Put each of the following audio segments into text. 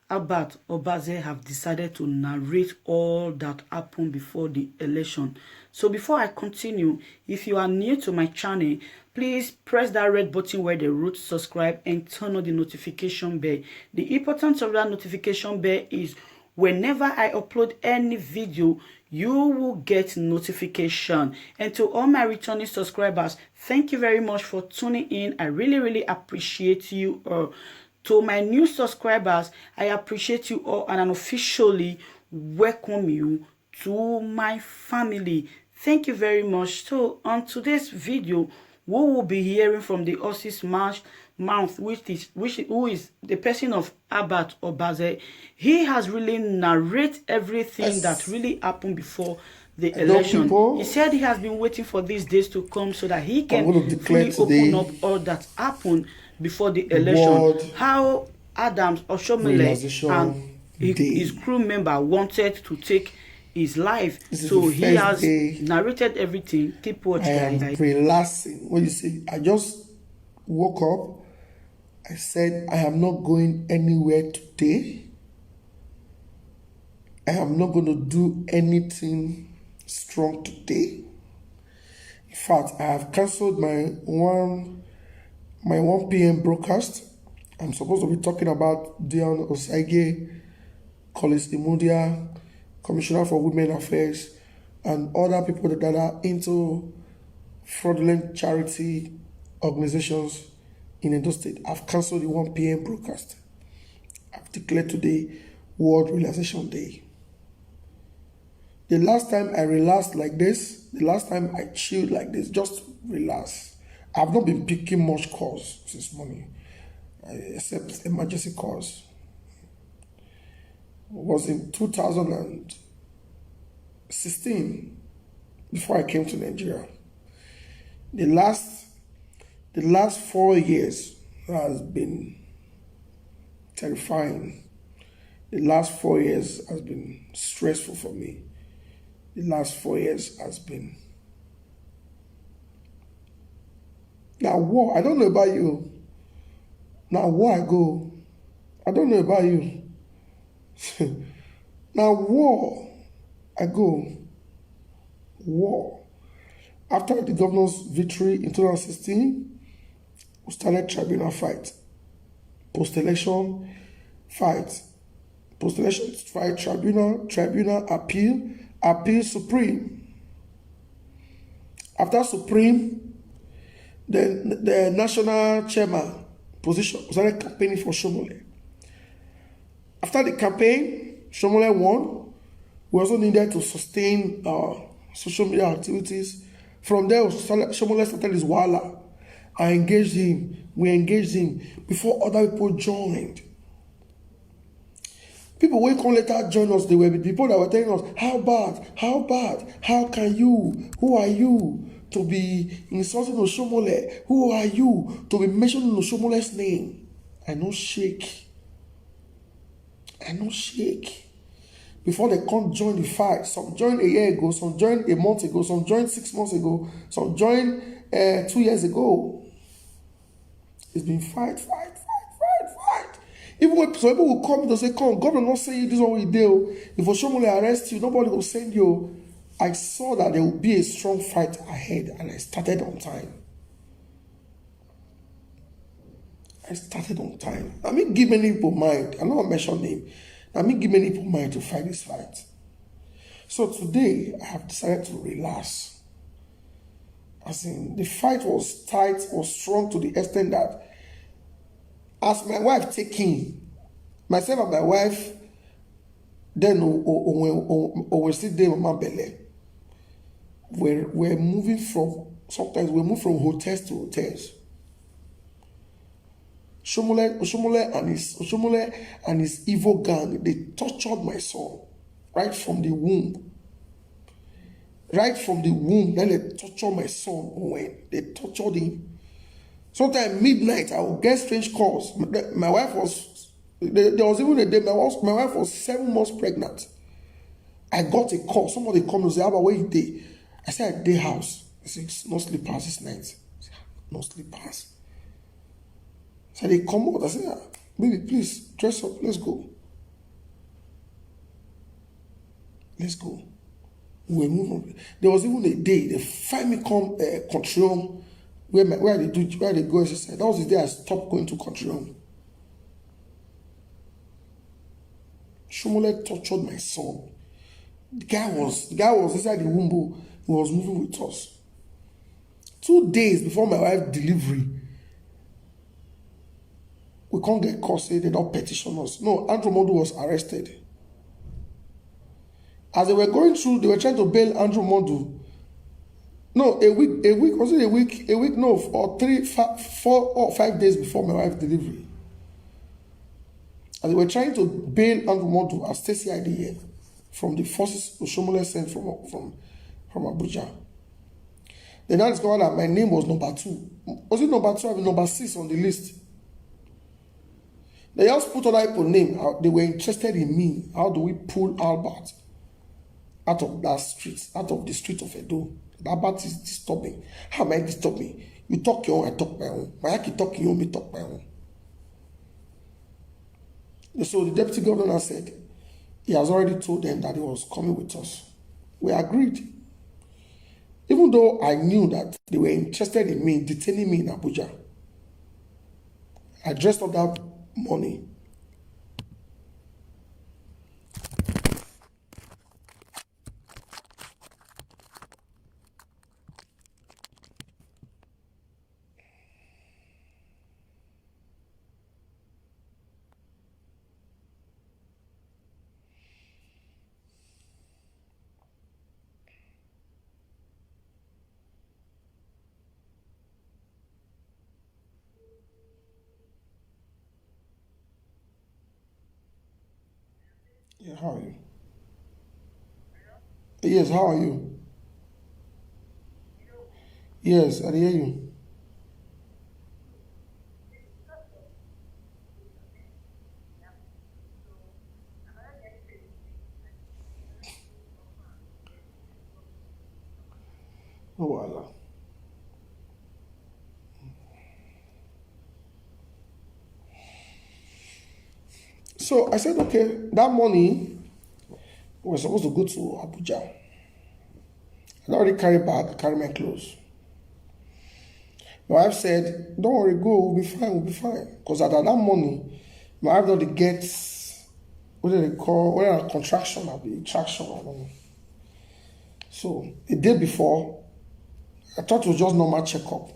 Abat Obaze have decided to narrate all that happened before the election. So before I continue, if you are new to my channel, please press that red button where they wrote subscribe and turn on the notification bell. The importance of that notification bell is whenever I upload any video, you will get notification. And to all my returning subscribers, thank you very much for tuning in. I really appreciate you. To my new subscribers, I appreciate you all and officially welcome you to my family. Thank you very much. So on today's video, we will be hearing from the horse's mouth, who is the person of Abat Obaze. He has really narrated everything that really happened before the election. He said he has been waiting for these days to come so that he can fully open up all that happened before the election. How Adams Oshiomhole and his crew member wanted to take his life. So he has narrated everything. Keep watching. I am relaxing. When you say, I just woke up, I said, I am not going anywhere today. I am not going to do anything strong today. In fact, I have cancelled my 1 p.m. broadcast. I'm supposed to be talking about Dion Osagie, Collins Imudia, Commissioner for Women Affairs, and other people that are into fraudulent charity organizations in Edo State. I've cancelled the 1 p.m. broadcast. I've declared today World Relaxation Day. The last time I relaxed like this, the last time I chilled like this, just relax. I've not been picking much calls since morning, except emergency calls. It was in 2016 before I came to Nigeria. The last 4 years has been terrifying. The last 4 years has been stressful for me. The last 4 years has been. Now war, I don't know about you. Now war I go. I don't know about you. Now war I go. War. After the governor's victory in 2016, we started tribunal fight. Post-election fight. Post-election fight, tribunal appeal Supreme. After Supreme, then the national chairman position started campaigning for Oshiomhole. After the campaign, Oshiomhole won. We also needed to sustain our social media activities. From there, Oshiomhole started his wahala. I engaged him. We engaged him before other people joined. People who come later join us, they were the people that were telling us, how bad, how can you, who are you to be insulting Oshiomhole? Who are you to be mentioning Oshiomhole's name? I no shake. Before they come join the fight, some joined a year ago, some joined a month ago, some joined 6 months ago, some joined 2 years ago. It's been fight. Even when some people will come and say, come, God will not say you this one we do. If Oshiomhole arrest you, nobody will send you. I saw that there would be a strong fight ahead, and I started on time. I mean, give many people mind. I'm not going to mention name. I mean, give many people mind to fight this fight. So today, I have decided to relax. As in, the fight was tight, was strong to the extent that as my wife taking, myself and my wife, then we still there Mama Bele. We're moving from, sometimes we move from hotels to hotels. Oshiomhole and his evil gang, they tortured my son right from the womb. Then they tortured my son when they tortured him. Sometimes midnight, I would get strange calls. My wife was, there was even a day, my wife was 7 months pregnant. I got a call. Somebody come and say, how about where you dey? I said, day house. He said, no sleepers this night. I said, no sleepers. So they come out. I said, baby, please, dress up. Let's go. Let's go. We were moving. There was even a day they find me come country home where they go exercise. That was the day I stopped going to country home. Shomole tortured my son. The guy was inside the womb. He was moving with us. 2 days before my wife's delivery, we can't get caught. Say they don't petition us. No, Andrew Modu was arrested. As they were going through, they were trying to bail Andrew Modu. No, a week, was it a week? A week, no, or 4 or 5 days before my wife's delivery. As they were trying to bail Andrew Modu as Stacey IDF from the forces Oshomole sent from Abuja. They now discovered that my name was number 2. Was it number 2? I mean, number 6 on the list. They just put other people's name. They were interested in me. How do we pull Albert out of that street, out of the street of Edo? Albert is disturbing. How am I disturbing? You talk your own, I talk my own. Mayaki talk your own, me talk my own. So the deputy governor said he has already told them that he was coming with us. We agreed. Even though I knew that they were interested in me, detaining me in Abuja, I dressed up that money. Yeah, how are you? Yes, how are you? Yes, I hear you. No wahala. So I said, okay, that money was supposed to go to Abuja. I already carry bag, carry my clothes. My wife said, don't worry, go, we'll be fine, we'll be fine. Because at that money, my wife already gets, what do they call, whether a contraction or the traction or something. So the day before, I thought it was just normal checkup.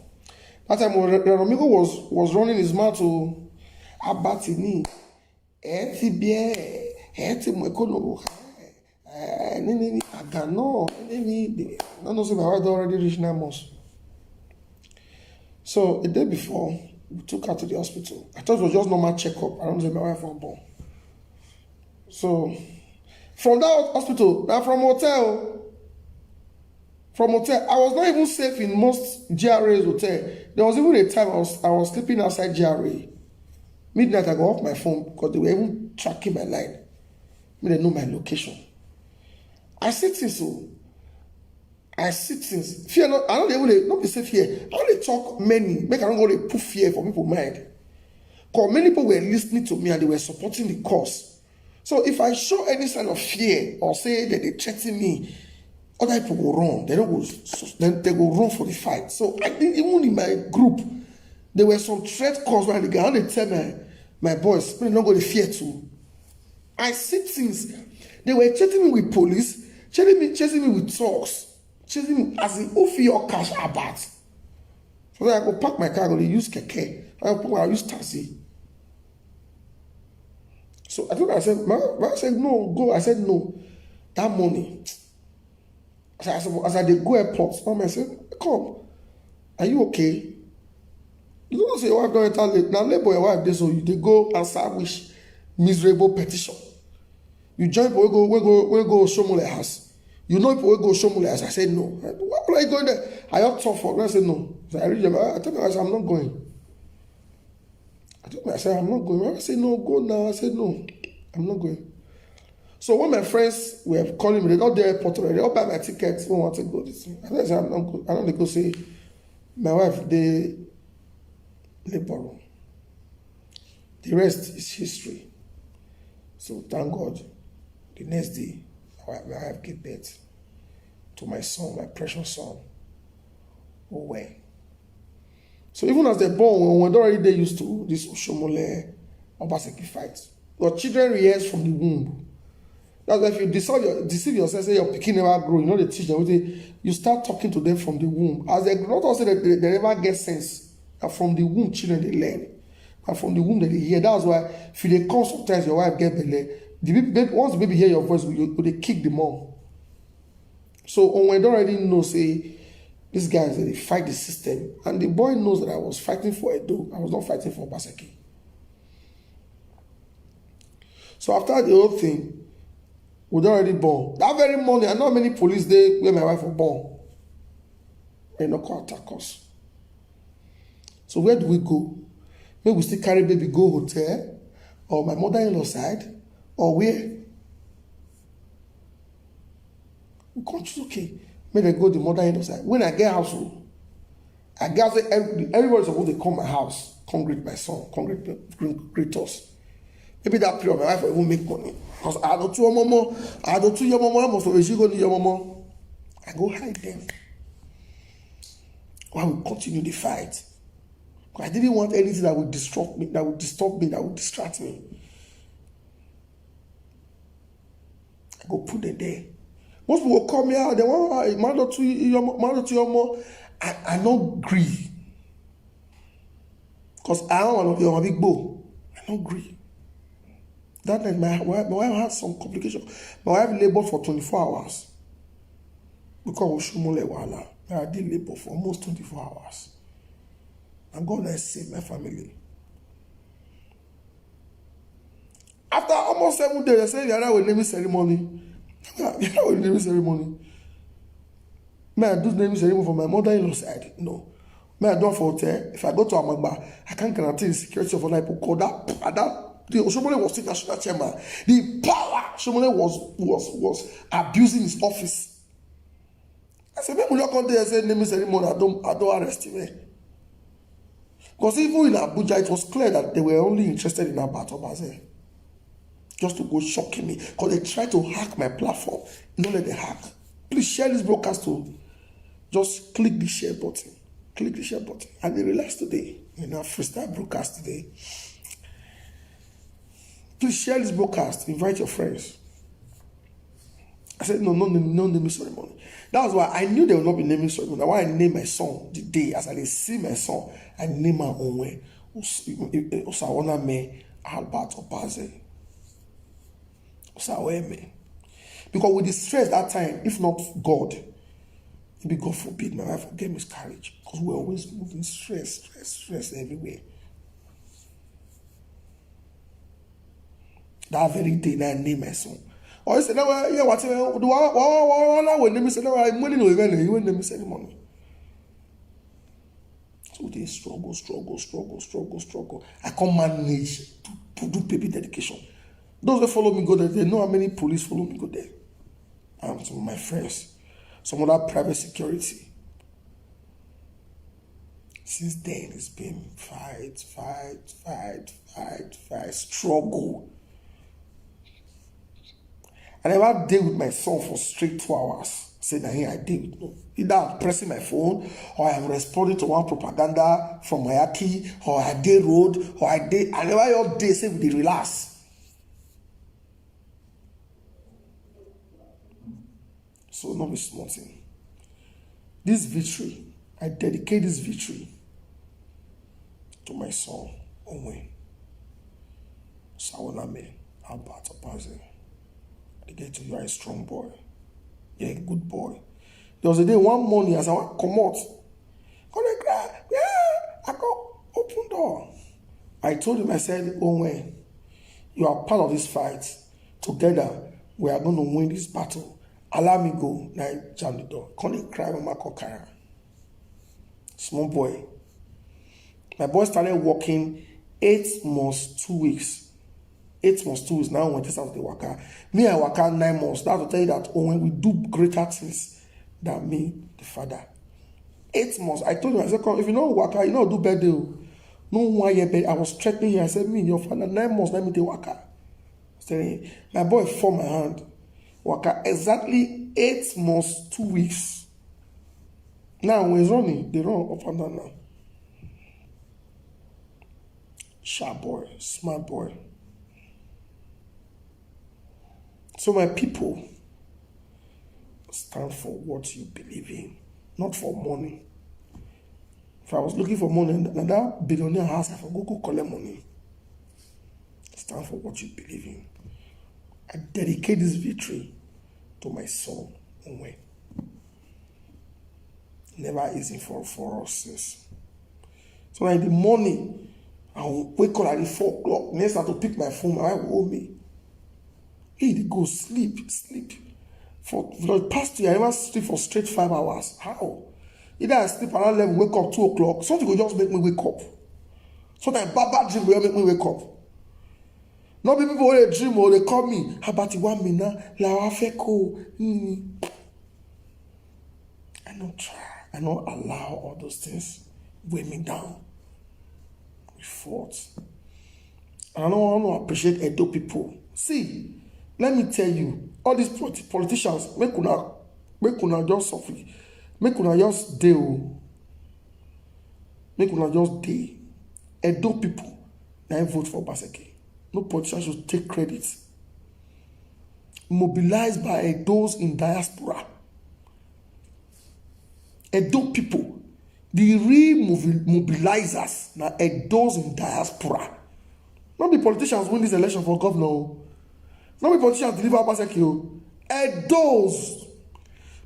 That time when Romigo was running his mouth to Abatini, Eti Mwekono, Agano, no, say my wife already reached 9 months. So the day before, we took her to the hospital. I thought it was just normal checkup. I don't know if my wife was born. So from that hospital, now from hotel, I was not even safe in most GRA's hotel. There was even a time I was sleeping outside GRA. Midnight, I go off my phone because they were even tracking my line. They know my location. I see things so. I see things. Fear not. I don't even not be say fear. I only talk many. Make I don't go to put fear for people mind. Because many people were listening to me and they were supporting the cause. So if I show any sign of fear or say that they threaten me, other people will run. They don't go. Then they will run for the fight. So I think even in my group, there were some threat calls when they tell my boys, "They're not going to fear too." I see things. They were chasing me with police, chasing me with talks, chasing me as in who your cash about. So then I go park my car, I go use keke. I use taxi. So I told her, I said, I said, no, go. I said, no. That money. As I did go airport, mama said, come. Are you okay? You don't say your wife don't enter late. Now labor your wife, so they go and sandwich miserable petition. You join people, we go Shomole house. You know people will go Shomole house. I said no. Why are you going there? I opt for. I said no. So I read them. I told them, I said, I'm not going. I said, I'm not going. I said, no, go now. I said, no, I'm not going. So when my friends were calling me, they got the airport already. They all buy my tickets. They want to go this thing. I said, I'm not going. I don't go say, my wife, they borrow. The rest is history. So thank God. The next day, my my wife gave birth to my son, my precious son. Oh, well. So even as they're born, when already they used to this Oshomole Obaseki fight. Your children rears from the womb. That's why if you deceive yourself, say your picking never grow, you know they teach them, you start talking to them from the womb. As they grow, not say that they never get sense. And from the womb, children they learn. And from the womb that they hear. That's why if they come sometimes your wife get belly, the baby, once the baby hear your voice, they kick the mom. So when I don't already know, say these guys they fight the system, and the boy knows that I was fighting for Edo. I was not fighting for Obaseki. So after the whole thing, we'd already born. That very morning, I know how many police there where my wife was born. They not come attack us. So where do we go? Maybe we still carry baby go hotel, or my mother-in-law side, or where? We can't choose, okay. Maybe I go to the mother-in-law side. When I get house, I gather everybody's supposed to come my house, come greet my son, come greet us. Maybe that period my wife will even make money. Because I don't two your mama, I must have she go to your mama. I go hide them. While we continue the fight. Because I didn't want anything that would disrupt me, that would disturb me, that would distract me. I go put them there. Most people come here, they want mother to your mom. I don't agree. Because I don't want your big bow. I don't agree. That night, my wife had some complication. My wife labored for 24 hours. Because I did labor for almost 24 hours. And God has saved my family. After almost 7 days, I said, "Yara will naming ceremony." Yara will naming ceremony. May I do naming ceremony for my mother-in-law side? No. May I do for hotel? If I go to Amagba, I can't guarantee the security of other people. The Oshomole was still national chairman. The power Oshomole was abusing his office. I said, "Maybe look on there and say naming ceremony. I don't arrest him." Because even in Abuja, it was clear that they were only interested in Abatobaze. Just to go shocking me. Because they tried to hack my platform. You know, let they hack. Please share this broadcast too. Just click the share button. Click the share button. And they realized today, in our freestyle broadcast today, please share this broadcast. Invite your friends. I said, no naming ceremony. That was why I knew there would not be naming ceremony. That's why I named my son the day. As I see my son, I named my own way. Osawana me Albert Obaze. Osawe me. Because with the stress that time, if not God, maybe God forbid my wife will get miscarriage. Because we're always moving stress everywhere. That very day, I named my son. Or you say, "No, yeah, what? When they say, no, I'm winning no event. You win them ceremony." So they struggle. I can't manage to do baby dedication. Those that follow me go there, they know how many police follow me go there. And some of my friends, some other private security. Since then, it's been fight, struggle. I never deal with my son for straight 2 hours. Say that here I deal with no. Either I'm pressing my phone, or I'm responding to one propaganda from Mayaki, or I day road, or I never all day say with the relax. So not be smarting. This victory, I dedicate this victory to my son, Owen. Sawolame, Albert Opaze. I get to you are a strong boy. You're a good boy. There was a day, one morning, as I come out, I go open door. I told him, I said, "Owen, you are part of this fight. Together, we are going to win this battle. Allow me go." Now I jam the door. Can't cry when my kokara. Small boy. My boy started walking 8 months, 2 weeks. 8 months, 2 weeks. Now when this out the waka. Me, I waka 9 months. That's to tell you that when we do greater things than me, the father. 8 months. I told him, I said, "Come, if you know waka, you know do better. No 1 year better." I was threatening him. I said, "Me, your father, 9 months, let me take waka." Saying, my boy formed my hand. Waka exactly 8 months, 2 weeks. Now when it's running, they run up and down now. Sharp boy, smart boy. So my people, stand for what you believe in, not for money. If I was looking for money, and that billionaire house, I for go collect money. Stand for what you believe in. I dedicate this victory to my son, Onwe. Never easy for us, sis. So in the morning, I will wake up at 4 o'clock. Next, I have to pick my phone. My wife will hold me. Hey, they go sleep. For the past year, I never sleep for straight 5 hours. How? Either I sleep around 11, wake up 2 o'clock. Something will just make me wake up. Sometimes bad dream will make me wake up. Not people will dream or they call me. How about you want me now? I don't try. I don't allow all those things weigh me down. We fought. And I don't want to appreciate Edo people. See, let me tell you, all these politicians, make una just suffer. Make una just deal. Make una just deal. Edo people, now vote for Obaseki. No politician should take credit. Mobilized by Edos in diaspora. Edo people, the real mobilizers, now Edos in diaspora. Not the politicians win this election for governor. Not the politicians deliver Obaseki. Edos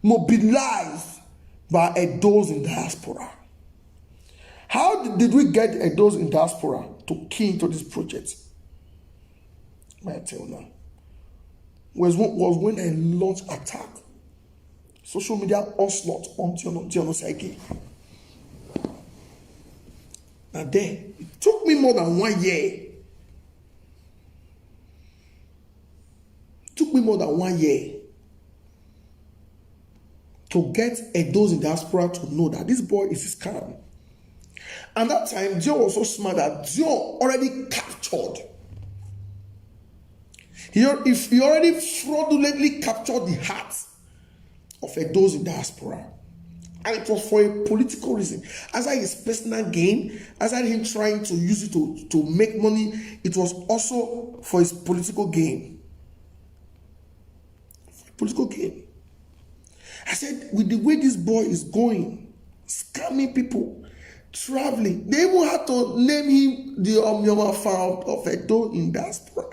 mobilized by Edos in diaspora. How did we get Edos in diaspora to key into this project? I tell you now. Was when I launched attack. Social media onslaught on Tiono Psyche. Now there, it took me more than 1 year. It took me more than 1 year to get Edos in diaspora to know that this boy is a scam. And that time, Dio was so smart that Dio already captured. If he already fraudulently captured the hearts of Edos in diaspora, and it was for a political reason, aside his personal gain, aside him trying to use it to make money, it was also for his political gain. Political gain. I said, with the way this boy is going, scamming people, traveling, they even had to name him the Omyoma founder of Edo in diaspora.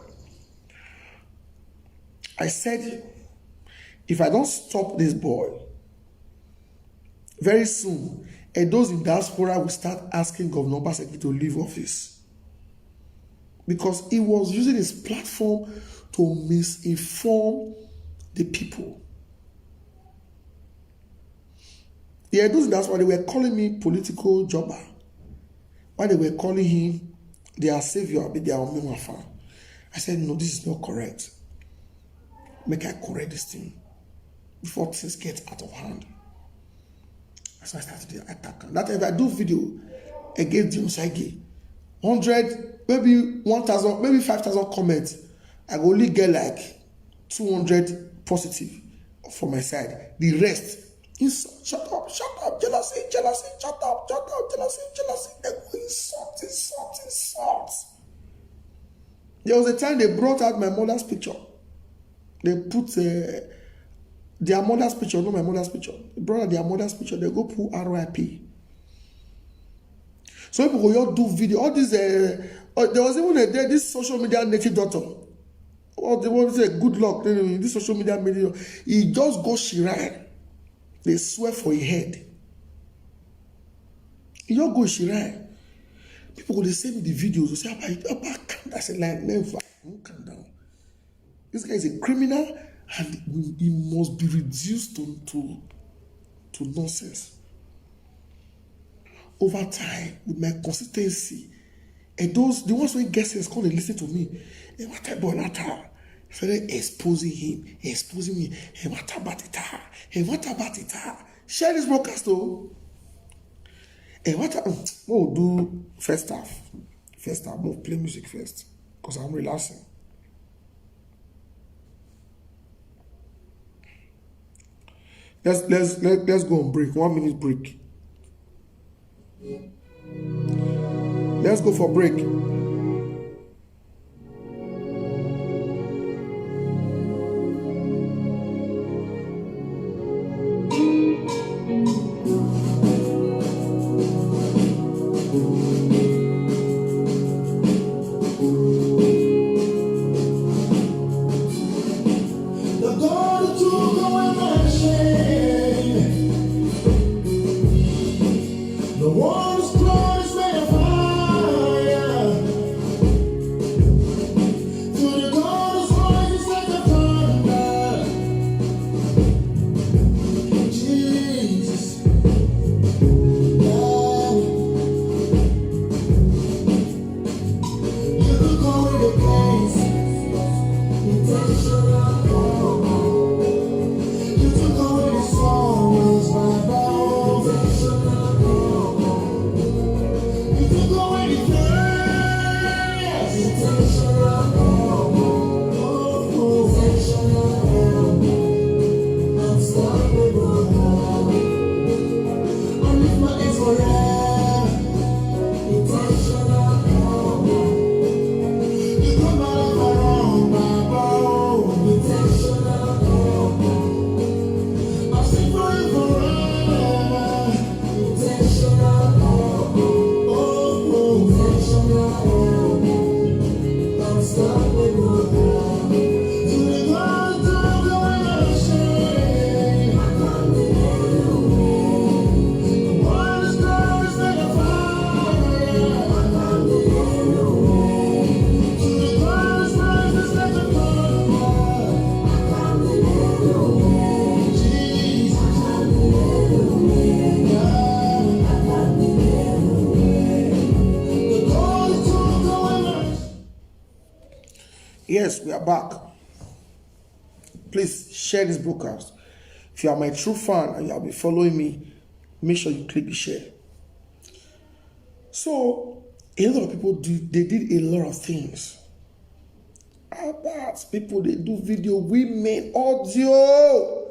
I said, if I don't stop this boy, very soon, Edos in diaspora will start asking Governor Obaseki to leave office. Because he was using his platform to misinform the people. The Edos in diaspora, they were calling me political jobber. Why they were calling him their savior, their Omewafa. I said, no, this is not correct. Make I correct this thing before things get out of hand. So I started the attack. That if I do video against Dionsagi, 100, maybe 1,000, maybe 5,000 comments, I will only get like 200 positive from my side. The rest is shut up, jealousy, shut up, jealousy. They go insult. There was a time they brought out my mother's picture. They put their mother's picture, not my mother's picture. They brought out their mother's picture. They go put RIP. So people go do video. All this, there was even this social media native daughter. Oh, they want to say good luck. This social media media, he just goes Shirai. They swear for his head. He just goes Shirai. People go, they send me the videos. They say, I said, like, never. Don't calm down. This guy is a criminal and he must be reduced to nonsense. Over time, with my consistency, and the ones who get sense come and listen to me. And what about that? Started exposing him, exposing me. And what about it? And what about it? Share this broadcast though. And what we'll do first half. We'll play music first. Because I'm relaxing. Let's go on break. 1 minute break. Let's go for break. The God who took away my shame, the one whose blood is made of fire, to the God whose voice is like a thunder, Jesus, Lord, you took away the pains, intentional. You took away the sorrows, my bones. You took away the fears. I lift my hands forever. You come out of my wrong, my bones. I'll sing for you forever. To the God who took away my shame, the one whose blood is made of fire. To the God whose voice is like a thunder, Jesus, the God who took away my. Yes, we are back. Please share this broadcast. If you are my true fan and you have been following me, make sure you click the share. So, a lot of people they did a lot of things. About people, they do video, women, audio.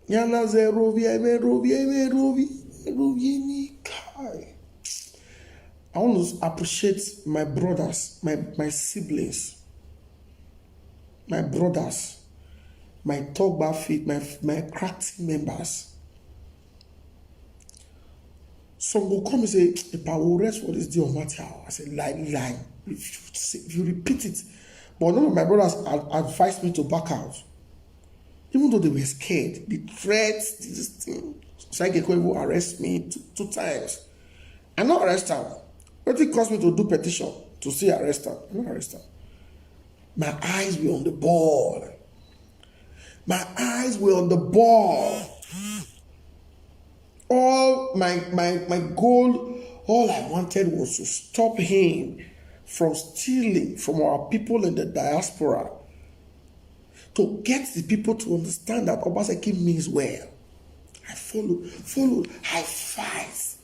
Yana Rovi, Kai. I want to appreciate my brothers, my siblings, my brothers, my talk back feet, my cracked members. Some will come and say, if I will rest for this day of matter, I say, lie. If you repeat it. But none of my brothers advised me to back out. Even though they were scared, the threats, this thing. So I will arrest me two times. I'm not arrest them. What it cost me to do petition to see arrest them? I'm not arrest them. My eyes were on the ball. My eyes were on the ball. All my goal, all I wanted was to stop him from stealing from our people in the diaspora. To get the people to understand that Obaseki means well. I followed, I fight.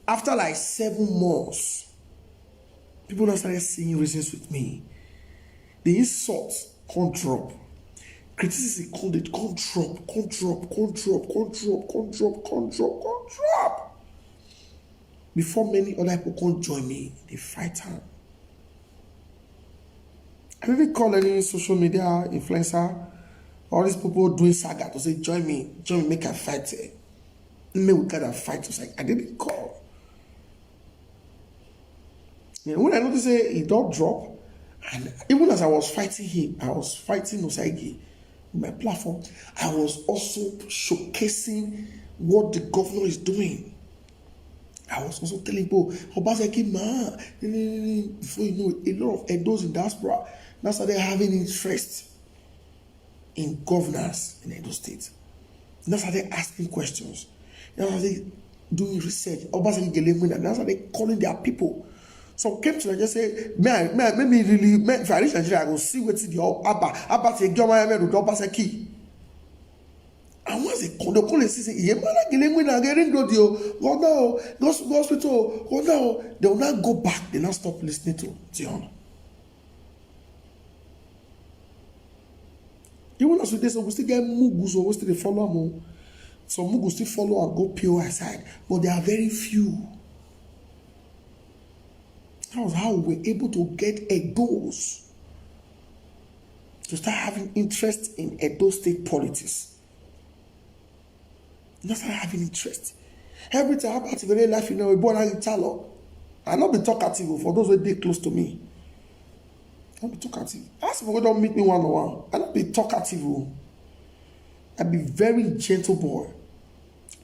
After like 7 months, people now started seeing reasons with me. The insult can't drop. Criticism can't drop. Before many other people can't join me, they fight her. I didn't call any social media influencer, all these people doing saga to say, join me, make a fight. Maybe we gotta fight. I didn't call. And when I noticed he don't drop, and even as I was fighting him, I was fighting Osaigi in my platform, I was also showcasing what the governor is doing. I was also telling people, Obaseki, man, before you know it, a lot of Edos in diaspora now started having interest in governance in Edo State. Now started asking questions. Now started doing research. Obaseki Gelengwina, now started calling their people. Some came to Nigeria say, if I reach Nigeria, I will see what's in the Abba say, Obaseki. And once they call and say, they will not go back, they will not stop listening to Zion. Even as we dey, so we still get mugus, so we still dey follow am. Some mugus still follow and go POI side, but they are very few. That was how we were able to get Edos to start having interest in Edo state politics. Not start having interest. Every time about very life, we born out in Chalo. I not be talkative for those who dey close to me. I not be talkative. Ask people who don't meet me one on one. I not be talkative. I be very gentle boy.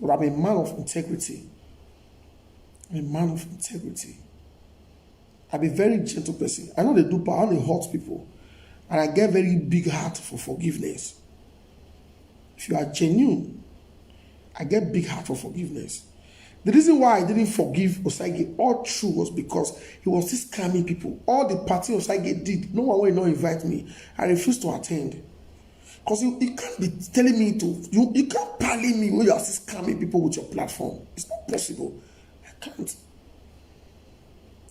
But I'm a man of integrity. I'm a man of integrity. I be very gentle person. I know they do power, I know they hurt people. And I get very big heart for forgiveness. If you are genuine, I get big heart for forgiveness. The reason why I didn't forgive Osagie all through was because he was still scamming people. All the party Osagie did, no one will not invite me. I refused to attend. Because you can't be telling me to, you can't parley me when you are still scamming people with your platform. It's not possible. I can't.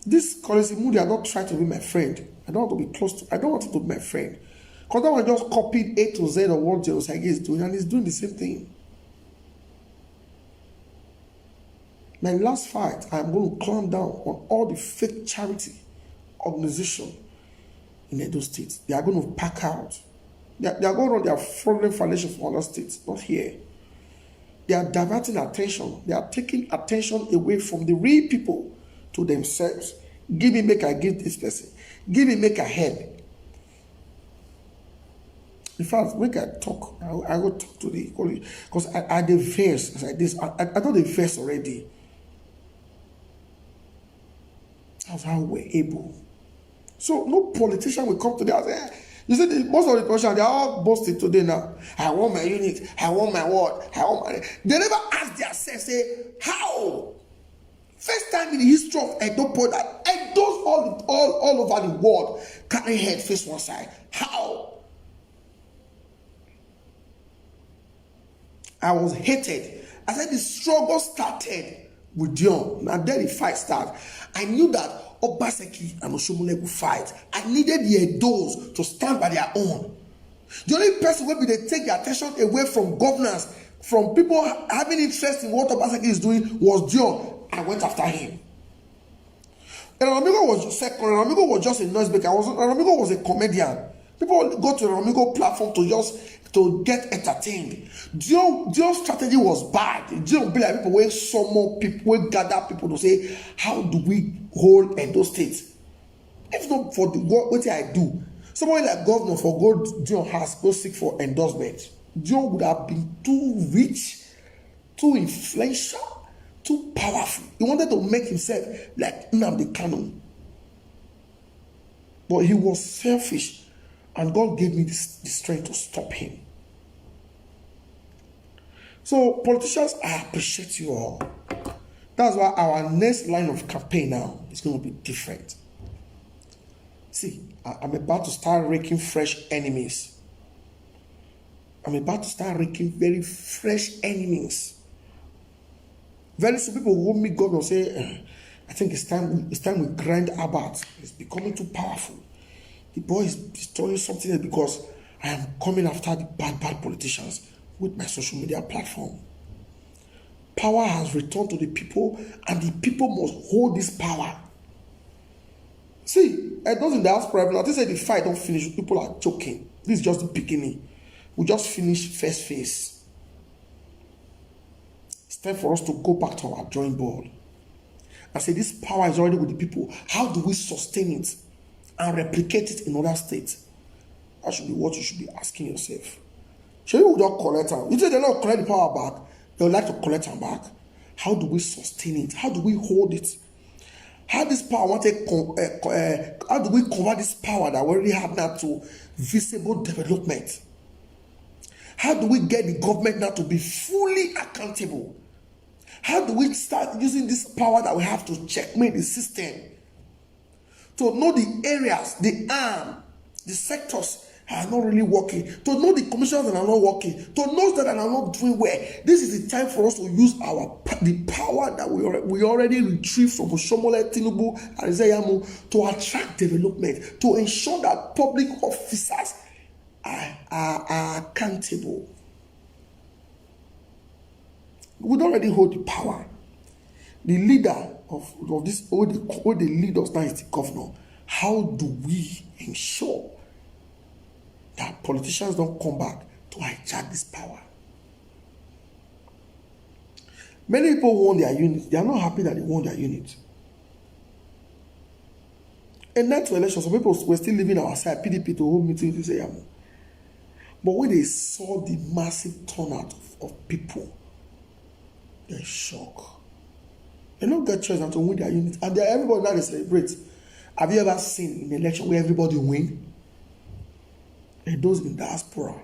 This Collins Moody, I don't try to be my friend. I don't want to be close to, I don't want it to be my friend. Because that one just copied A to Z of what Osagie is doing, and he's doing the same thing. My last fight, I'm going to clamp down on all the fake charity organization in Edo State. They are going to pack out. They are going on their fraudulent foundation for other states, not here. They are diverting attention. They are taking attention away from the real people to themselves. Give me, make I give this person. Give me, make I help. In fact, make I talk. I will talk to the college because I the verse like this. I know the verse already. That's how we're able. So no politician will come today and say, you see, most of the politicians, they are all boasting today now. I want my unit, I want my word, I want my... They never ask themselves, say, how? First time in the history of Edo that Edo's all over the world carry head face one side. How? I was hated. I said the struggle started with Dion. Now then the fight started. I knew that Obaseki and Oshomole would fight. I needed the Edos to stand by their own. The only person where they take the attention away from governance, from people having interest in what Obaseki is doing, was Dion. I went after him. And Ramigo was second. Ramigo was just a noise maker. Ramigo was a comedian. People go to the Ramigo platform to get entertained. Dion's strategy was bad. Dion be like people where summon people, where gather people to say, how do we hold Edo State? If not for the what I do, someone like governor for God Dion has go seek for endorsement. Dion would have been too rich, too influential, too powerful. He wanted to make himself like Nnamdi Kanu. But he was selfish, and God gave me the strength to stop him. So, politicians, I appreciate you all. That's why our next line of campaign now is going to be different. See, I'm about to start raking fresh enemies. I'm about to start raking very fresh enemies. Very soon people will meet God and say, I think it's time we grind Abat. It's becoming too powerful. The boy is destroying something else because I am coming after the bad politicians with my social media platform. Power has returned to the people, and the people must hold this power. See, those in the diaspora, I think say the fight don't finish. People are joking. This is just the beginning. We just finished first phase. It's time for us to go back to our drawing board. I say this power is already with the people. How do we sustain it and replicate it in other states? That should be what you should be asking yourself. Should we not collect them? You say they don't collect the power back. They would like to collect them back. How do we sustain it? How do we hold it? How this power how do we convert this power that we already have now to visible development? How do we get the government now to be fully accountable? How do we start using this power that we have to checkmate the system? To know the areas, the arm, the sectors are not really working, to know the commissioners that are not working, to know that are not doing well. This is the time for us to use the power that we already retrieved from Oshomole, Tinubu, and Zeyamu to attract development, to ensure that public officers are accountable. We don't already hold the power. The leader of this, all the leaders now is the governor. How do we ensure that politicians don't come back to hijack this power? Many people won their unit. They are not happy that they won their unit. And next election, some people were still living outside PDP to hold meetings to say, but when they saw the massive turnout of people, they're shocked. They don't get choice to win their unit. And everybody now they celebrate. Have you ever seen an election where everybody win? And those in diaspora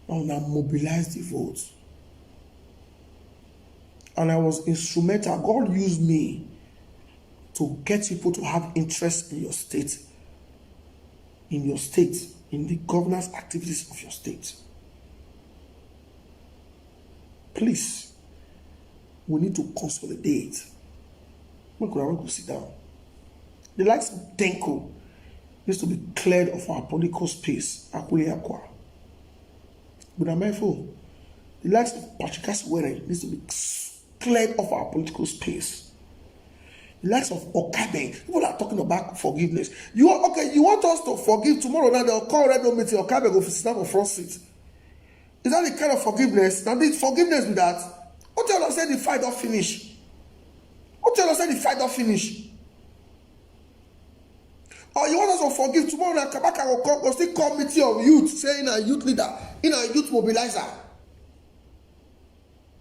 now mobilize the votes. And I was instrumental. God used me to get people to have interest in your state, in the governance activities of your state. Please, we need to consolidate. We could sit down. The likes of Denko needs to be cleared of our political space. But I'm mindful. The likes of Patrick Were needs to be cleared of our political space. The likes of Okabe, people are talking about forgiveness. You want us to forgive tomorrow? Now they'll call Red meeting. Okabe go sit down on front seat. Is that the kind of forgiveness? Now this forgiveness with that. What tell us say the fight don't finish? What tell us say the fight don't finish? Or you want us to forgive tomorrow? Now Kabaka will still committee of youth, saying a youth leader, in a youth mobilizer.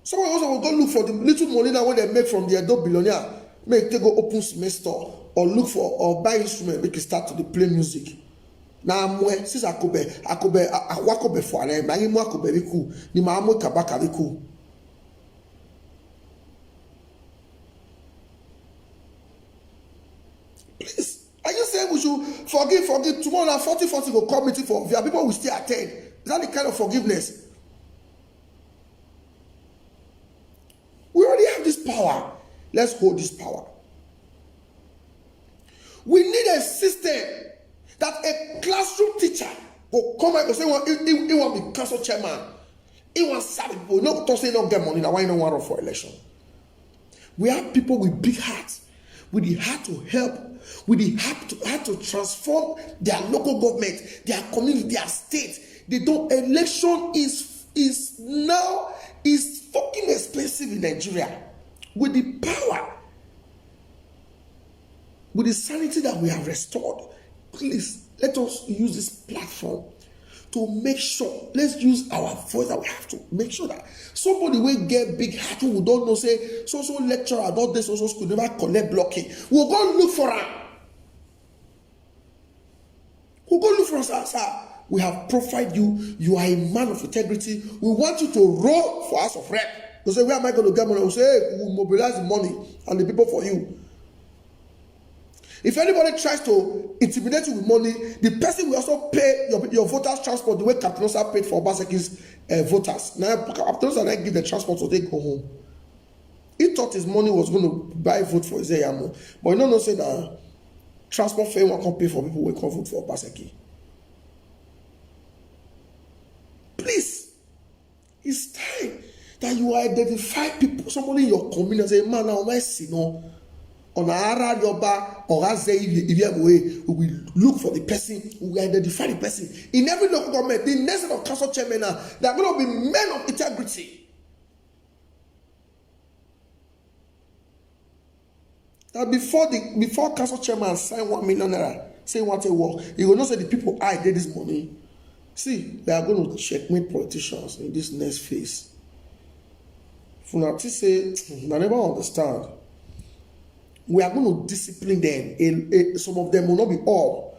Someone also will go look for the little money now when they make from the Edo billionaire. Make they go open cement store or look for or buy instrument make it start to play music. Now I'm since akobe for them. Now you akobe biku ni maamo kabaka biku. Please, are you saying we should forgive tomorrow? Now 40 go committee for via people will still attend. Is that the kind of forgiveness? We already have this power. Let's hold this power. We need a system that a classroom teacher will come and say, he want to be council chairman. He want to serve people. Not to say don't get money. Now why you don't want to run for election? We have people with big hearts, with the heart to help, with the heart to transform their local government, their community, their state. They don't. Election is now fucking expensive in Nigeria. With the power, with the sanity that we have restored, please let us use this platform to make sure. Let's use our voice that we have to make sure that somebody will get big heart who don't know say so lecturer about this also school never collect blocking. We'll go look for her. We'll go look for us, sir. We have profiled you. You are a man of integrity. We want you to roll for House of Rep. They say, where am I going to get money? We say, hey, we'll mobilize the money and the people for you. If anybody tries to intimidate you with money, the person will also pay your voters' transport the way Captain Osa paid for Obaseki's voters. Now, Captain Osa didn't give the transport so they go home. He thought his money was going to buy vote for Iseyamo. But you don't say that transport fare won't pay for people who can't vote for Obaseki. Please, it's time that you identify people, somebody in your community and say, man, now my sino on ara yoba or we will look for the person, we will identify the person. In every local government, the next set of council chairmen now, they are going to be men of integrity. Now before council chairman sign 1 million naira, say what they work, you will not say the people I did this money. See, they are going to checkmate politicians in this next phase. Funati say, I never understand. We are going to discipline them. Some of them will not be all.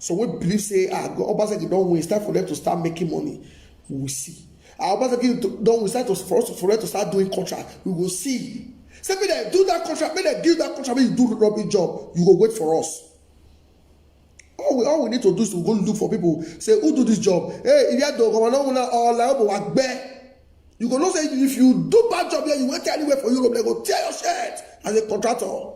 So we believe, say, Obaseki don't win. It's time for them to start making money. We will see. Obaseki don't win. It's for them to start doing contract. We will see. Say, may they do that contract. May they give that contract. May you do the rubbish job. You go wait for us. All we need to do is to go look for people. Say, who do this job? Hey, if you have to you go know say if you do bad job here, you went anywhere for Europe, they go tear your shirt as a contractor.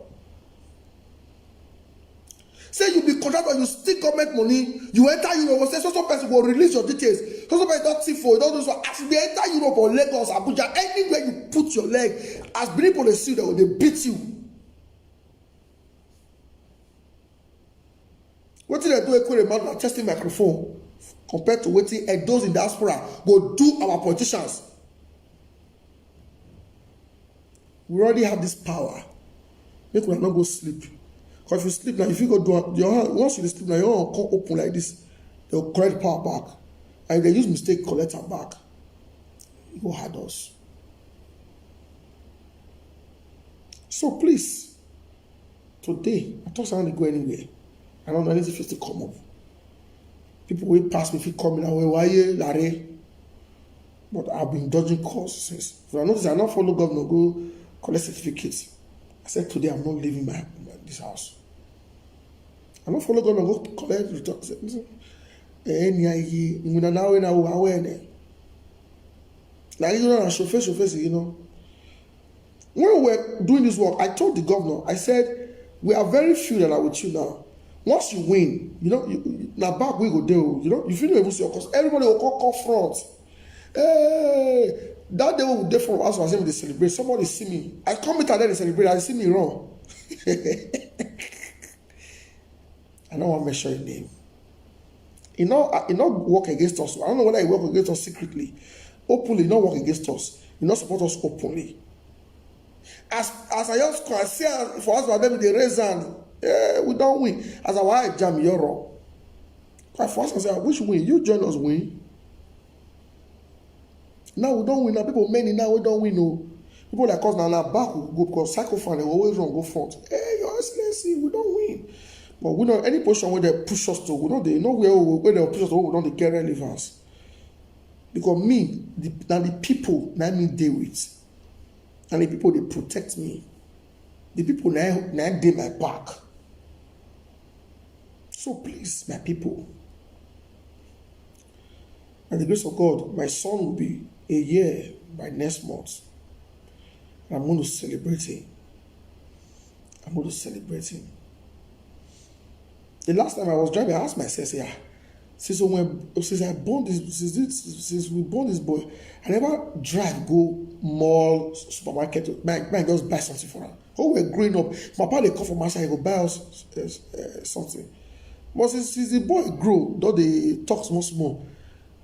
Say you be contractor, you steal government money, you enter Europe, say so person will release your details. So person don't see for, don't do so. As you enter Europe or Lagos, Abuja, anywhere you put your leg, as people they see, they beat you. What did I do? A amount of testing microphone compared to waiting and those in diaspora go do our politicians. We already have this power. Make we not go sleep. Because if you sleep now, if you go do your hand, once you sleep now, your hand come open like this, they'll collect power back. And if they use mistake, collect it back. It will hurt us. So please, today, I thought I don't go anywhere. I don't know anything if to come up. People will pass me if you come in away, why you Larry? But I've been dodging calls since. If I notice I not follow governor, go collect certificates. I said today I'm not leaving this house. I'm not follow governor, go collect returns. Now you know, chauffeur, you know. When we were doing this work, I told the governor, I said, we are very few that are with you now. Once you win, you know, now back we go there, you know, you feel able to see your cost. Everybody will call front. Hey, that day we will there from us was able to celebrate. Somebody see me. I come with her there to celebrate. I see me wrong. I don't want to mention your name. It not work against us. I don't know whether it work against us secretly. Openly, not work against us. You not support us openly. As I just can see for us, them they raise hand. We don't win. As our wife jam, you're wrong. For us, I say, which win? You join us win. Now we don't win. Now people many now we don't win. No people like us now back we go because cycle fan they always run go front. Hey, your excellency, we don't win. But we don't any position where they push us to. We know they know where they push us to. We don't get relevance. Because me, the people now me deal with, and the people they protect me. The people now dey my back. So please, my people, by the grace of God, my son will be a year by next month. And I'm going to celebrate him. The last time I was driving, I asked myself, yeah, since I born this, since we born this boy, I never drive go mall, supermarket, man just buy something for him. When we were growing up, my papa they come from outside, he go buy us something. But since the boy grow, though they talk small.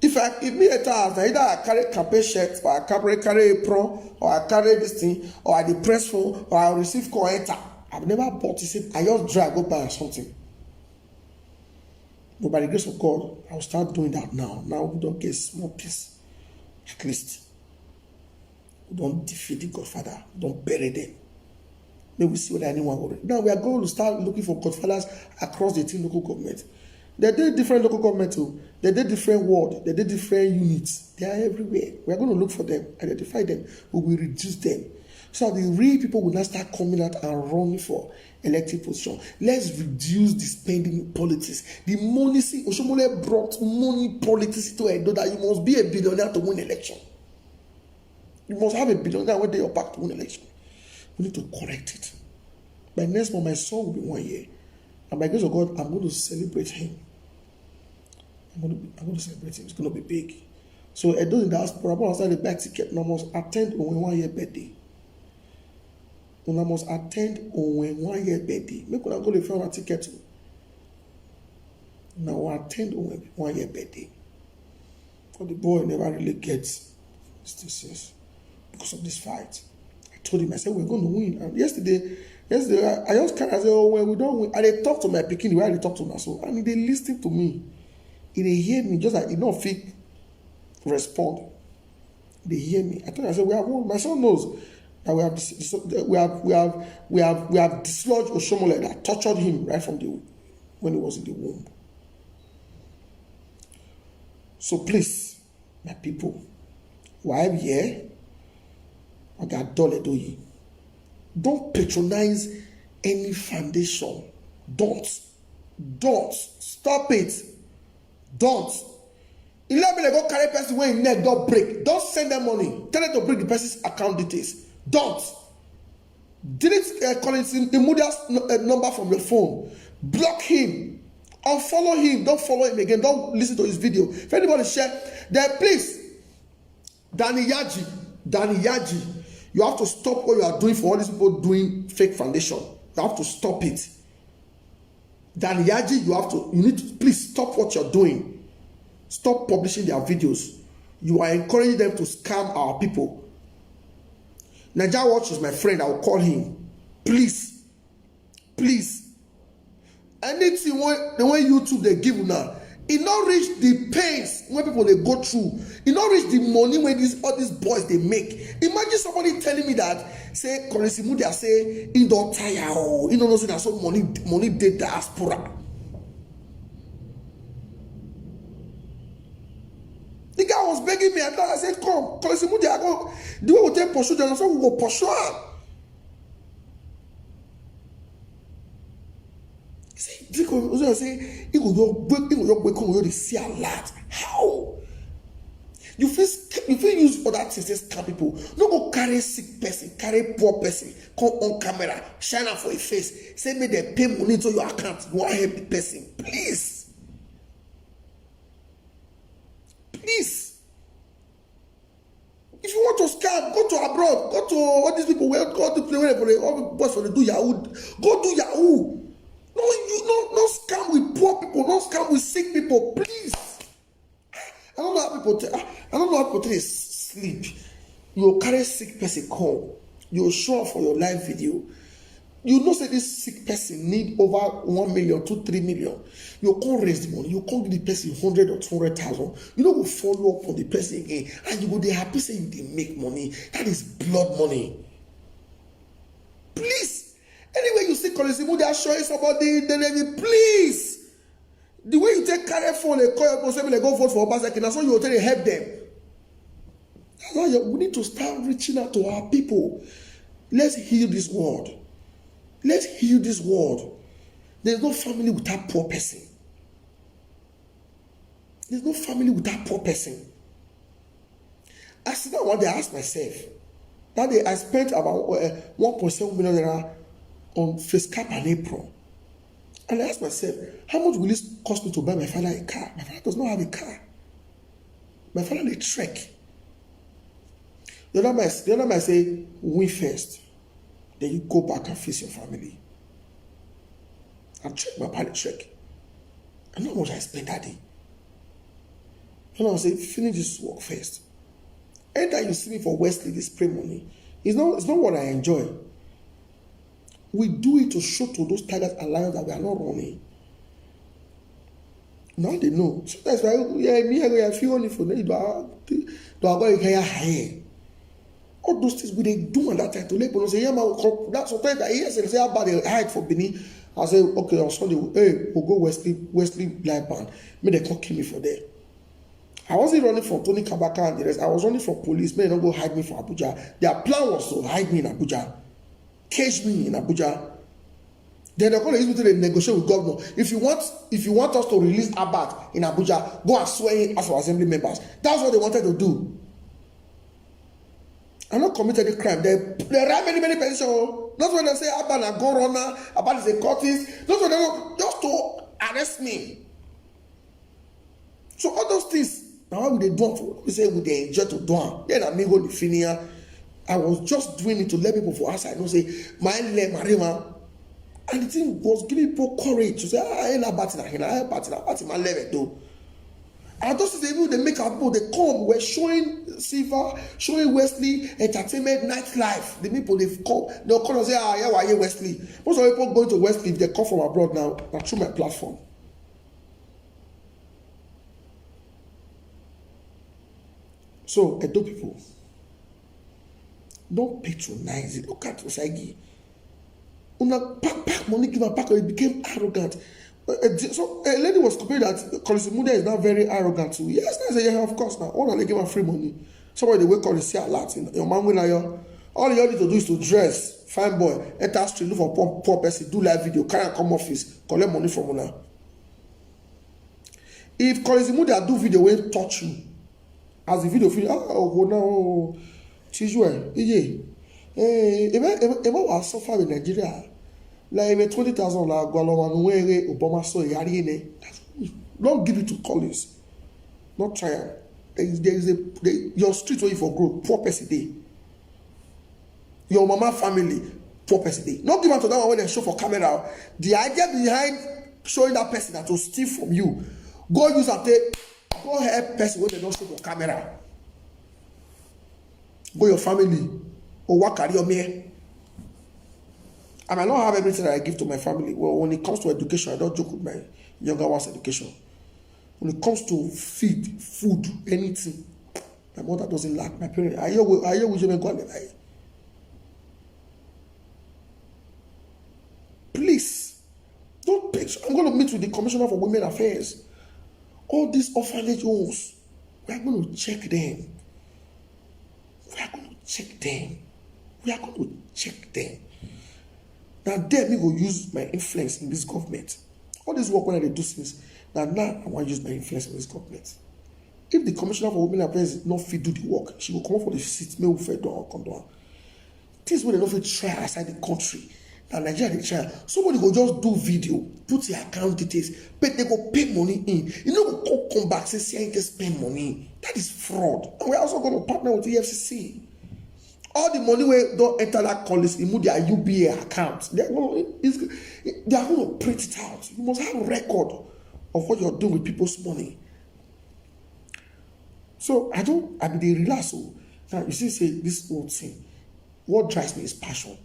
If me enter house, either I carry campaign shirt, or I carry apron, or I carry this thing, or I press phone, or I receive call enter. I've never bought it. I just drive go buy something. But by the grace of God, I will start doing that now. Now we don't get small peace, at least. We don't defeat the Godfather. We don't bury them. Maybe we see whether anyone will. Now we are going to start looking for Godfathers across the 10 local governments. They did different local governments too. They did different wards. They did different units. They are everywhere. We are going to look for them, identify them. We will reduce them. So the real people will now start coming out and running for elected position. Let's reduce the spending politics. The money, see, Oshomole brought money politics to Edo that you must be a billionaire to win election. You must have a billionaire when they are back to win election. We need to correct it. By next month, my son will be 1 year. And by grace of God, I'm going to celebrate him. I'm going to celebrate him. It's going to be big. So those in the diaspora, I'm going to buy ticket. I must attend on 1 year birthday. And I must attend on 1 year birthday. Make when I go to find a ticket. Now I attend on 1 year birthday. But the boy never really gets this because of this fight. I told him, I said, we're going to win. And yesterday, I just kind of said, oh, well, we don't win. And they talk to my pikin the way they talk to my son. And they listen to me. They hear me, just like, don't feel respond. They hear me. I told him, I said, we have won. My son knows that we have dislodged Oshomole that tortured him right from when he was in the womb. So please, my people, while I'm here, I got $1 don't patronize any foundation. Don't stop it. Don't. 11 go carry person when your neck don't break. Don't send them money. Tell them to break the person's account details. Don't. Delete calling immediate number from your phone. block him, unfollow him, don't follow him again, don't listen to his video. If anybody share, then please, Danny Yaji, you have to stop what you are doing for all these people doing fake foundation. You have to stop it. Danny Yaji, you need to please stop what you're doing. Stop publishing their videos. You are encouraging them to scam our people. Naija Watch is my friend. I will call him. Please. Anything the way YouTube they give now, it not reach the pains when people they go through. It not reach the money when all these boys they make. Imagine somebody telling me that, say, Collins Imudia say, he don't tire, oh, he don't know that some money did diaspora. The guy was begging me, and I said, come, Collins Imudia, go, the way we take pursue them, so we go pursue him. He say, he go see a lot. How? You feel use other things to scam people. No go carry sick person, carry poor person, come on camera, shine out for a face, say me they pay money into your account. You want to help the person, please. If you want to scam, go to abroad, go to all these people where go to play wherever all the boys for the do Yahoo, go do Yahoo. No scam with poor people, no scam with sick people, please. I don't know how people take sleep. You carry sick person come, you show up for your live video. You know say this sick person need over 1 million, 2, 3 million. You can't raise the money, you can't give the person 100 or 200,000. You don't go follow up on the person again, and you go they happy say you dey make money. That is blood money. Please. Anyway, you see Collins Imudia, they are showing somebody the name, please. The way you take carry phone, they call your person, they go vote for Obaseki, that's why you will tell you help them. That's why we need to start reaching out to our people. Let's heal this world. Let's heal this world. There's no family without poor person. There's no family without poor person. I sit down one day, I asked myself, that day I spent about 1.7 million naira on face cap and apron. And I asked myself, how much will it cost me to buy my father a car? My father does not have a car. My father had a trek. The other man say, win first. Then you go back and face your family. I check my pilot trek. I know how much I spent that day. And I say, finish this work first. Anytime you see me for Wesley, this spray money, it's not what I enjoy. We do it to show to those Tigers Alliance that we are not running. Now they know. So that's why I feel only for them. All those things we they do at that time to let people say, yeah, man, that's sometimes I hear say how bad they hide for Benin. I say, okay, on Sunday, hey, we'll go Wesley Black Band. May they come kill me for there. I wasn't running from Tony Kabaka and the rest. I was running from police. May they don't go hide me for Abuja. Their plan was to hide me in Abuja. Cage me in Abuja. Then they're going to use me to negotiate with governor. If you want us to release Abat in Abuja, go and swear in as our assembly members. That's what they wanted to do. I'm not committed a crime. They write many petitions. That's when they say Abat is a gun runner, Abat is a cultist. That's what they want, just to arrest me. So all those things, now how would they do it? We say would they enjoy to do it? Then amigo the finia. I was just doing it to let people for outside know say my leg marima. And the thing was giving people courage to say, I ain't about it, my level though. And those things they make our people, they come, we're showing Silver, showing Wesley, entertainment, nightlife. The people they'll come and say, yeah, why are you Wesley? Most of the people going to Wesley, if they come from abroad now, through my platform. So, Edo people, don't patronize it. Look at Osagi. Una pack money, give a pack, it became arrogant. So a lady was complaining that Collins Imudia is now very arrogant too. Yes, I say, yeah, of course now. All they give her free money. Somebody they wake up and see a lot. Your man will now. All you need to do is to dress, fine boy, enter street, look for poor person, do live video, carry and come office, collect money from una. If Collins Imudia do video, will touch you. As the video finish, oh no, Tijue, Ema was suffer in Nigeria. Like a 20,000 la Gualoma Obama so Yarine. Don't give it to Collins. Not try it. Your street where you for grow, 4 person day. Your mama family, 4 person day. Not give it to that one when they show for camera. The idea behind showing that person that will steal from you, go use and go help person when they don't show for camera. Go your family or what carry your me. I might not have everything that I give to my family. Well, when it comes to education, I don't joke with my younger one's education. When it comes to feed, food, anything, my mother doesn't lack. My parents, I hear with you go and lie. Please, don't pay. I'm going to meet with the Commissioner for Women Affairs. All these orphanage homes, we are going to check them. We are going to check them. We are going to check them. Now, there me go use my influence in this government. All this work when I do things, now I want to use my influence in this government. If the Commissioner for Women Affairs not fit do the work, she will come up for the seat, me will fit come down. Things when they not fit try outside the country. Now Nigeria they try. Somebody go just do video, put your account details, but they go pay money in. You know, go come back say see I can spend money. That is fraud. And we're also going to partner with the EFCC. All the money we don't enter that college, you move their UBA account. They are going to print it out. You must have a record of what you're doing with people's money. So I mean they relax. So now you see, say this whole thing. What drives me is passion.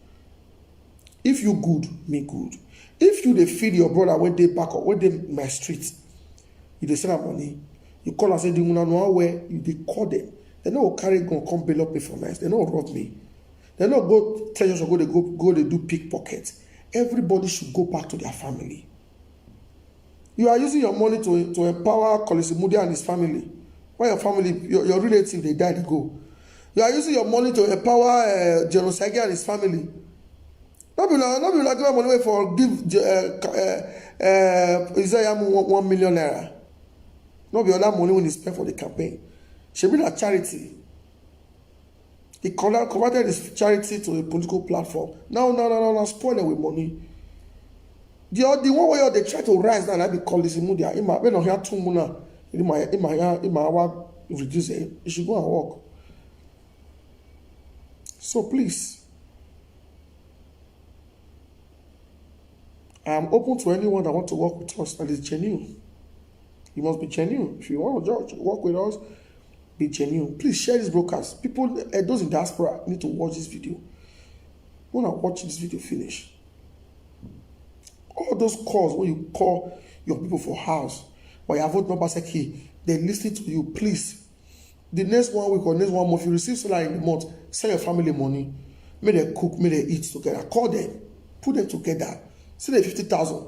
If you good, me good. If you they feed your brother when they back up, when they my street, you they send them money, you call and say, do you know where you they call them? They no carry gun come bail up me for nice. They no rob me. They no go tell you they go they do pickpocket. Everybody should go back to their family. You are using your money to empower Kolisi Mudi and his family. When your family, your relative, they die, they go. You are using your money to empower Genocide and his family. Not be like give money for give Isaiah 1 million naira. Not be all that money when he spent for the campaign. She be a charity. He converted his charity to a political platform. Now, spoil it with money. The one where they try to rise now, like they call this Mudia. When I hear 2 muna, reduce it. You should go and work. So please, I am open to anyone that want to work with us that is genuine. You must be genuine. If you want to work with us, be genuine. Please share this broadcast. People, those in diaspora need to watch this video. When I watch this video finish, all those calls when you call your people for house, or your vote number say, they listen to you. Please, the next 1 week or next 1 month, if you receive salary in the month, send your family money. May they cook, may they eat together. Call them, put them together. Say they 50,000.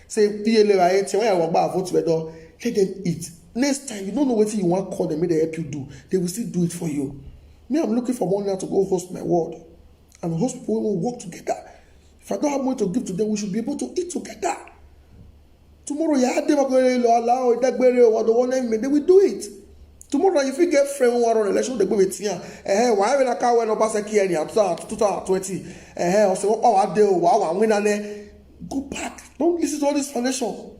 Say, when I walk back, vote together, let them eat. Next time, you don't know what you want to call them, may they help you do. They will still do it for you. Me, I'm looking for money now to go host my ward. And host people who will work together. If I don't have money to give to them, we should be able to eat together. Tomorrow, they will do it. Tomorrow, if you get friend who are on election, they go with you. Why when I can't win Obaseki any after 2020? Or say, oh, I do, wow, I'm winning. Go back. Don't listen to all this foundation.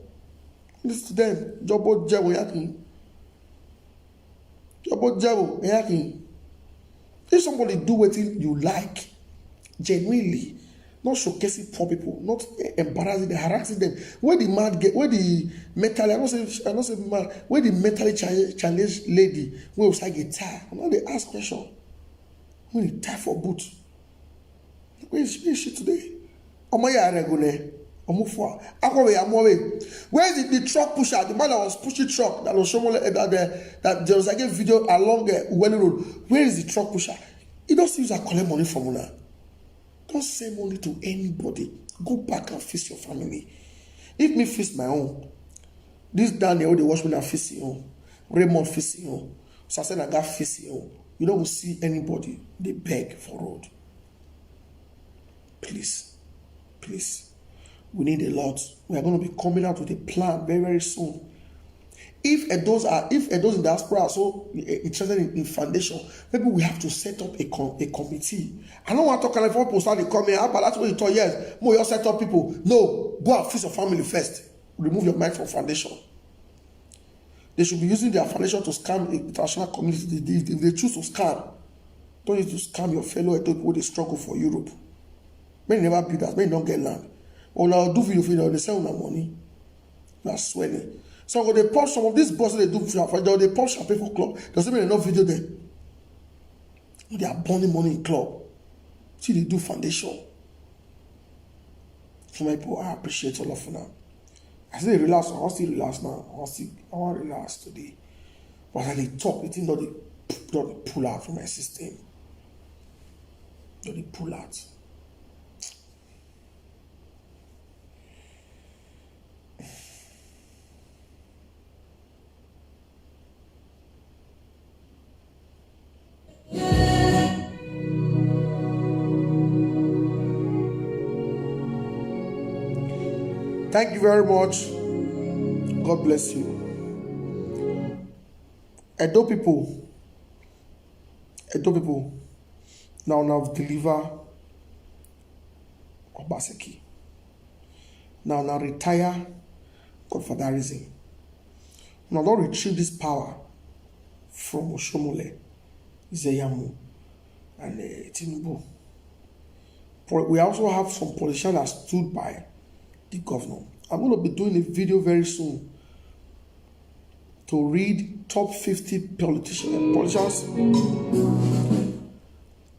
Listen to them. Jobo Jabo Yakin. Jobo Jabo Yakin. If somebody do what you like, genuinely, not showcasing poor people, not embarrassing them, harassing them. Where the man get, where the mentally, I don't say man, where the mentally challenged lady, where was I get tired? Now they ask question. When they tie for boot. Where is she today? Where is the truck pusher? The man that was pushing truck that was showing that there was like a video along Uweli Road. Where is the truck pusher? He doesn't use a collect money from una. Don't send money to anybody. Go back and feast your family. If me feast my own, this Daniel they watch me and feast your own. Raymond feast your own. So I said I got feast your own. You don't see anybody they beg for road. Please. We need a lot. We are going to be coming out with a plan very, very soon. If Edos in diaspora are so interested in foundation, maybe we have to set up a committee. I don't want to talk about four people start come here. But that's what you thought. Yes, more you set up people. No, go and fix your family first. Remove your mind from foundation. They should be using their foundation to scam the international community. If they choose to scam, don't use to scam your fellow Edo people. They struggle for Europe. Many never build that. Many don't get land. Or now do video for you. They sell their money. You are swelling. So when they post some of these bosses, they do they post champagne for club. Doesn't mean enough video there. They are burning money in club. See, they do foundation. So my people, I appreciate all of you now. I say relax. I want to relax now. I want to relax today. But when they talk, they think that they pull out from my system. They pull out. Thank you very much. God bless you. Edo people now deliver Obaseki. Now retire Godfatherism. Now don't retrieve this power from Oshomole, Zeyamu, and Tinubu. We also have some politicians that stood by the governor. I'm going to be doing a video very soon to read top 50 politicians,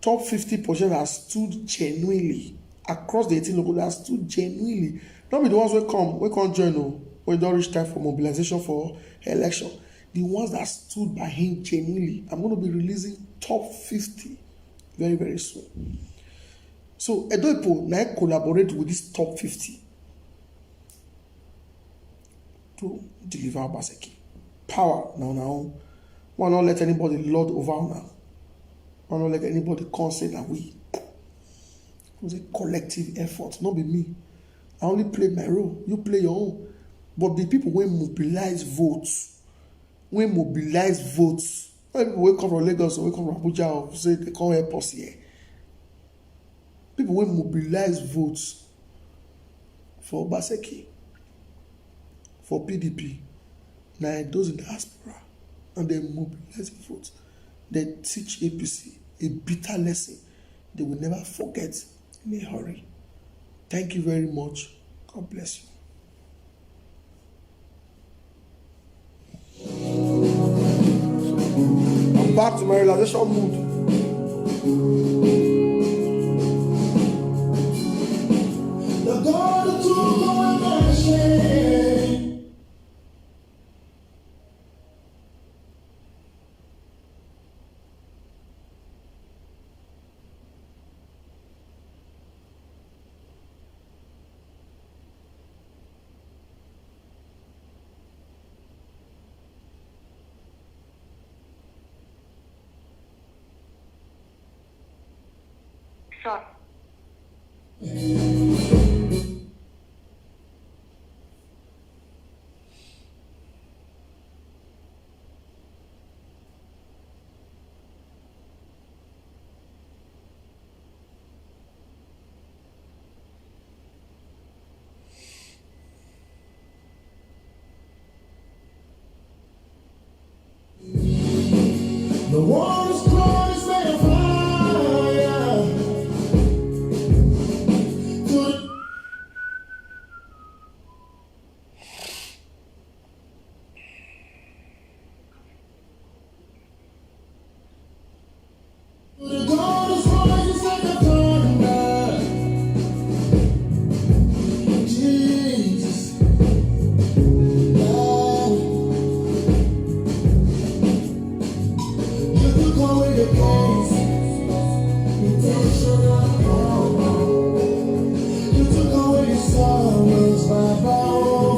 top 50 politicians that stood genuinely across the 18 local that stood genuinely. Not be the ones we can't join, when don't reach time for mobilization for election. The ones that stood by him genuinely. I'm going to be releasing top 50 very, very soon. So Edo people now collaborate with this top 50 to deliver Obaseki. Power now. Why not let anybody lord over now? Why not let anybody say that we? It was a collective effort, not be me. I only played my role. You play your own. But the people will mobilize votes. When people will come from Lagos or will come from Abuja or say they can't help us here. People will mobilize votes for Obaseki, for PDP. Now those in the diaspora, and they mobilize votes. They teach APC a bitter lesson they will never forget in a hurry. Thank you very much. God bless you. I'm back to my realization mood. Sure. The one is called is made of fire. The God is rising like a thunder. Jesus. You took away the gates. You took away the sorrows, my power.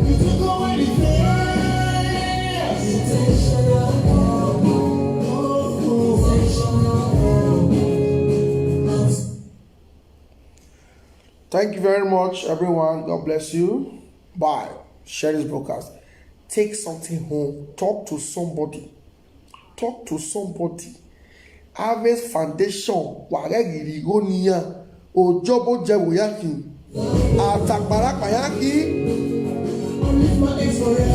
You took away the Thank you very much, everyone. God bless you. by. Share this broadcast. Take something home. Talk to somebody. Talk to somebody. Harvest Foundation. Wàrẹ́gìrì ìgóníyàn. Òjọ́bó jẹ́ wòyákì. Àtàgbàrá pàyákì. Only my ex